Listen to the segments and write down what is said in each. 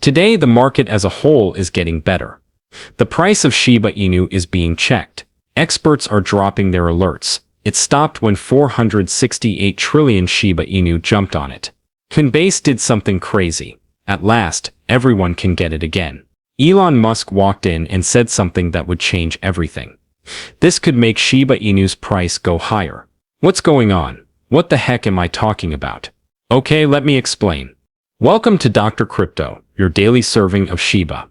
Today, the market as a whole is getting better. The price of Shiba Inu is being checked. Experts are dropping their alerts. It stopped when 468 trillion Shiba Inu jumped on it. Coinbase did something crazy. At last, everyone can get it again. Elon Musk walked in and said something that would change everything. This could make Shiba Inu's price go higher. What's going on? What the heck am I talking about? Okay, let me explain. Welcome to Dr. Crypto, your daily serving of Shiba.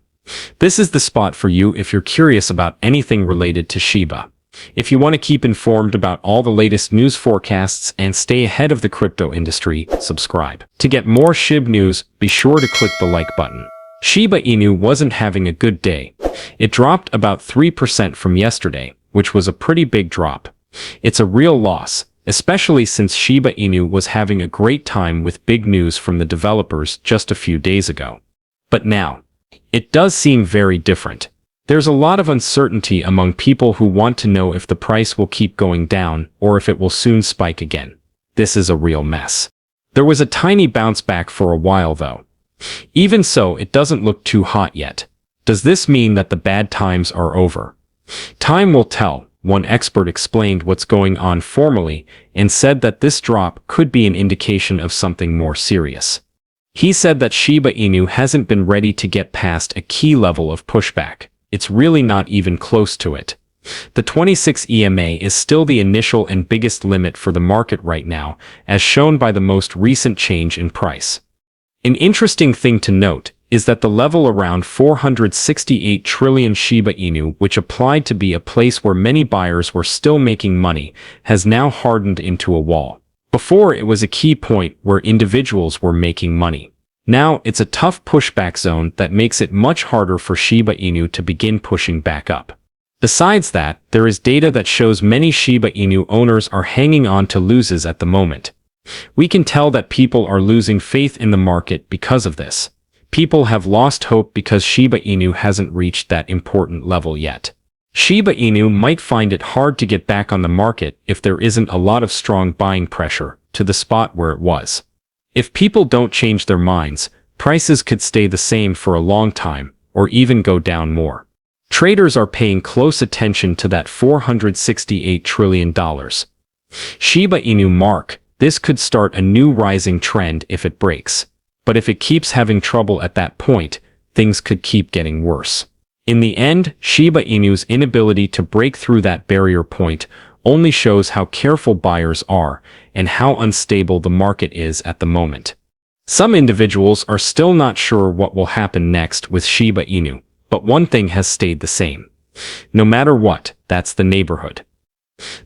This is the spot for you if you're curious about anything related to Shiba. If you want to keep informed about all the latest news forecasts and stay ahead of the crypto industry, subscribe. To get more SHIB news, be sure to click the like button. Shiba Inu wasn't having a good day. It dropped about 3% from yesterday, which was a pretty big drop. It's a real loss, especially since Shiba Inu was having a great time with big news from the developers just a few days ago. But now, it does seem very different. There's a lot of uncertainty among people who want to know if the price will keep going down or if it will soon spike again. This is a real mess. There was a tiny bounce back for a while though. Even so, it doesn't look too hot yet. Does this mean that the bad times are over? Time will tell. One expert explained what's going on formally and said that this drop could be an indication of something more serious. He said that Shiba Inu hasn't been ready to get past a key level of pushback. It's really not even close to it. The 26 EMA is still the initial and biggest limit for the market right now, as shown by the most recent change in price. An interesting thing to note is that the level around 468 trillion Shiba Inu, which applied to be a place where many buyers were still making money, has now hardened into a wall. Before, it was a key point where individuals were making money. Now, it's a tough pushback zone that makes it much harder for Shiba Inu to begin pushing back up. Besides that, there is data that shows many Shiba Inu owners are hanging on to losses at the moment. We can tell that people are losing faith in the market because of this. People have lost hope because Shiba Inu hasn't reached that important level yet. Shiba Inu might find it hard to get back on the market if there isn't a lot of strong buying pressure to the spot where it was. If people don't change their minds, prices could stay the same for a long time, or even go down more. Traders are paying close attention to that $468 trillion. Shiba Inu mark, this could start a new rising trend if it breaks. But if it keeps having trouble at that point, things could keep getting worse. In the end, Shiba Inu's inability to break through that barrier point only shows how careful buyers are and how unstable the market is at the moment. Some individuals are still not sure what will happen next with Shiba Inu, but one thing has stayed the same. No matter what, that's the neighborhood.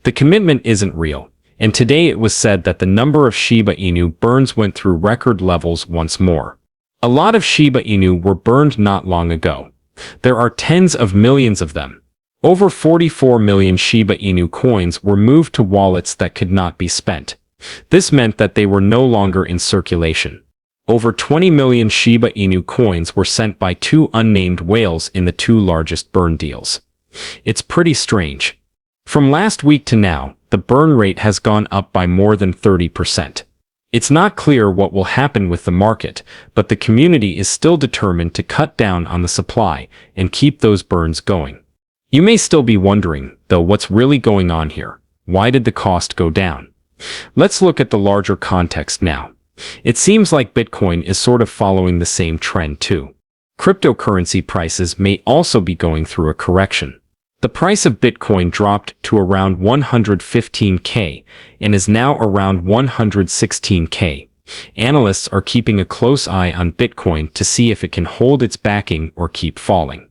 The commitment isn't real, and today it was said that the number of Shiba Inu burns went through record levels once more. A lot of Shiba Inu were burned not long ago. There are tens of millions of them. Over 44 million Shiba Inu coins were moved to wallets that could not be spent. This meant that they were no longer in circulation. Over 20 million Shiba Inu coins were sent by two unnamed whales in the two largest burn deals. It's pretty strange. From last week to now, the burn rate has gone up by more than 30%. It's not clear what will happen with the market, but the community is still determined to cut down on the supply and keep those burns going. You may still be wondering, though, what's really going on here? Why did the cost go down? Let's look at the larger context now. It seems like Bitcoin is sort of following the same trend too. Cryptocurrency prices may also be going through a correction. The price of Bitcoin dropped to around 115K and is now around 116K. Analysts are keeping a close eye on Bitcoin to see if it can hold its backing or keep falling.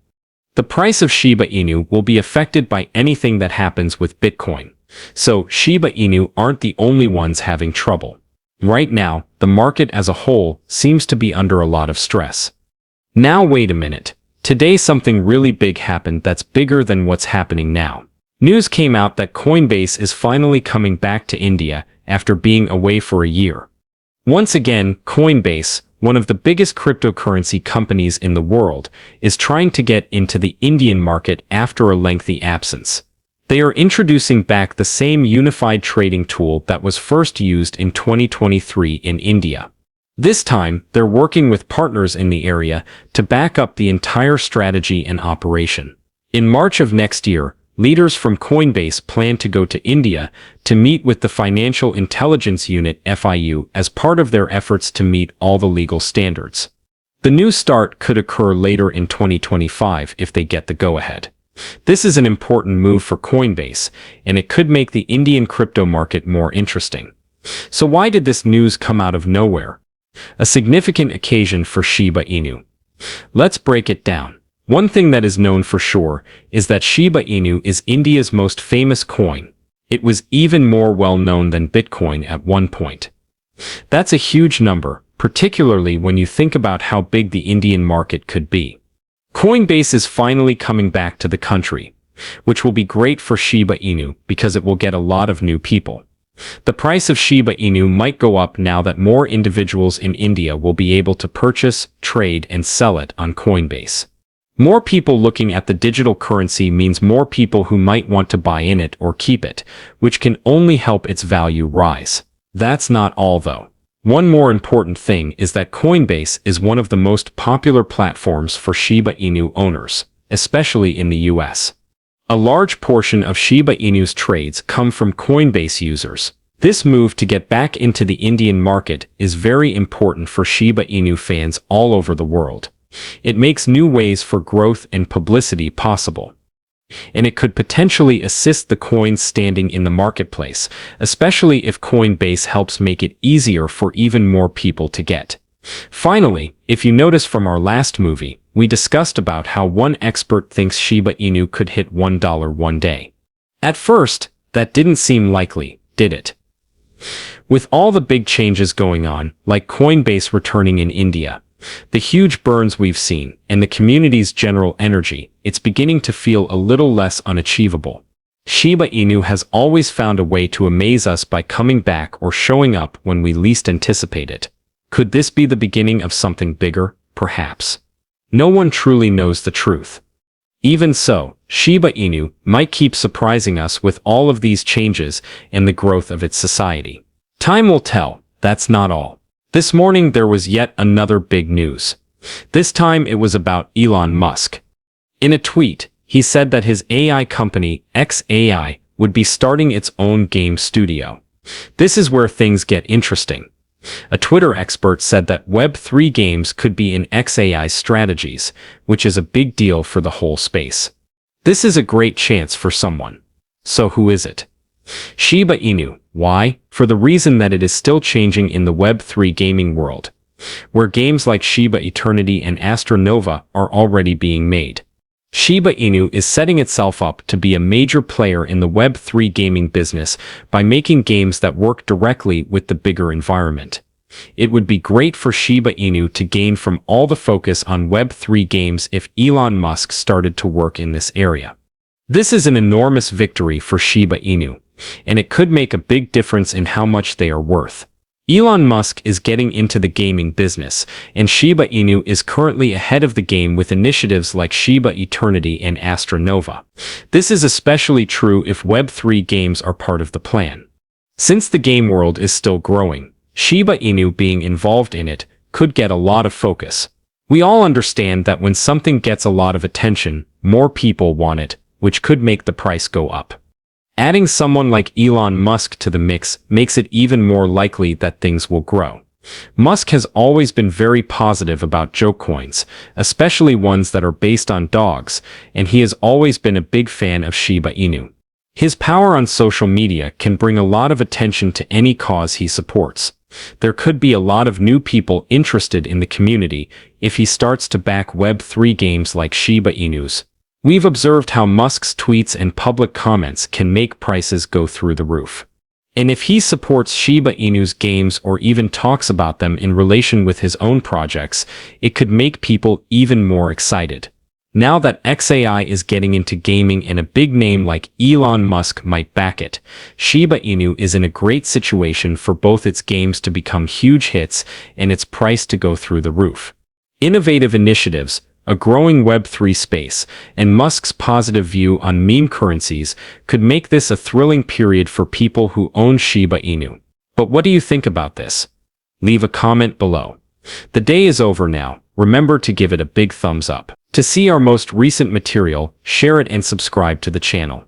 The price of Shiba Inu will be affected by anything that happens with Bitcoin. So Shiba Inu aren't the only ones having trouble. Right now, the market as a whole seems to be under a lot of stress. Now wait a minute. Today something really big happened that's bigger than what's happening now. News came out that Coinbase is finally coming back to India after being away for a year. Once again, Coinbase, one of the biggest cryptocurrency companies in the world, is trying to get into the Indian market after a lengthy absence. They are introducing back the same unified trading tool that was first used in 2023 in India. This time, they're working with partners in the area to back up the entire strategy and operation. In March of next year, leaders from Coinbase plan to go to India to meet with the Financial Intelligence Unit (FIU) as part of their efforts to meet all the legal standards. The new start could occur later in 2025 if they get the go-ahead. This is an important move for Coinbase, and it could make the Indian crypto market more interesting. So why did this news come out of nowhere? A significant occasion for Shiba Inu. Let's break it down. One thing that is known for sure is that Shiba Inu is India's most famous coin. It was even more well-known than Bitcoin at one point. That's a huge number, particularly when you think about how big the Indian market could be. Coinbase is finally coming back to the country, which will be great for Shiba Inu because it will get a lot of new people. The price of Shiba Inu might go up now that more individuals in India will be able to purchase, trade, and sell it on Coinbase. More people looking at the digital currency means more people who might want to buy in it or keep it, which can only help its value rise. That's not all though. One more important thing is that Coinbase is one of the most popular platforms for Shiba Inu owners, especially in the US. A large portion of Shiba Inu's trades come from Coinbase users. This move to get back into the Indian market is very important for Shiba Inu fans all over the world. It makes new ways for growth and publicity possible. And it could potentially assist the coin's standing in the marketplace, especially if Coinbase helps make it easier for even more people to get. Finally, if you notice from our last movie, we discussed about how one expert thinks Shiba Inu could hit $1 one day. At first, that didn't seem likely, did it? With all the big changes going on, like Coinbase returning in India, the huge burns we've seen, and the community's general energy, it's beginning to feel a little less unachievable. Shiba Inu has always found a way to amaze us by coming back or showing up when we least anticipate it. Could this be the beginning of something bigger? Perhaps. No one truly knows the truth. Even so, Shiba Inu might keep surprising us with all of these changes and the growth of its society. Time will tell. That's not all. This morning there was yet another big news. This time it was about Elon Musk. In a tweet, he said that his AI company, xAI, would be starting its own game studio. This is where things get interesting. A Twitter expert said that Web3 games could be in xAI's strategies, which is a big deal for the whole space. This is a great chance for someone. So who is it? Shiba Inu. Why? For the reason that it is still changing in the Web3 gaming world, where games like Shiba Eternity and Astronova are already being made. Shiba Inu is setting itself up to be a major player in the Web3 gaming business by making games that work directly with the bigger environment. It would be great for Shiba Inu to gain from all the focus on Web3 games if Elon Musk started to work in this area. This is an enormous victory for Shiba Inu, and it could make a big difference in how much they are worth. Elon Musk is getting into the gaming business, and Shiba Inu is currently ahead of the game with initiatives like Shiba Eternity and Astronova. This is especially true if Web3 games are part of the plan. Since the game world is still growing, Shiba Inu being involved in it could get a lot of focus. We all understand that when something gets a lot of attention, more people want it, which could make the price go up. Adding someone like Elon Musk to the mix makes it even more likely that things will grow. Musk has always been very positive about joke coins, especially ones that are based on dogs, and he has always been a big fan of Shiba Inu. His power on social media can bring a lot of attention to any cause he supports. There could be a lot of new people interested in the community if he starts to back Web3 games like Shiba Inu's. We've observed how Musk's tweets and public comments can make prices go through the roof. And if he supports Shiba Inu's games or even talks about them in relation with his own projects, it could make people even more excited. Now that xAI is getting into gaming and a big name like Elon Musk might back it, Shiba Inu is in a great situation for both its games to become huge hits and its price to go through the roof. Innovative initiatives, a growing Web3 space, and Musk's positive view on meme currencies could make this a thrilling period for people who own Shiba Inu. But what do you think about this? Leave a comment below. The day is over now. Remember to give it a big thumbs up. To see our most recent material, share it and subscribe to the channel.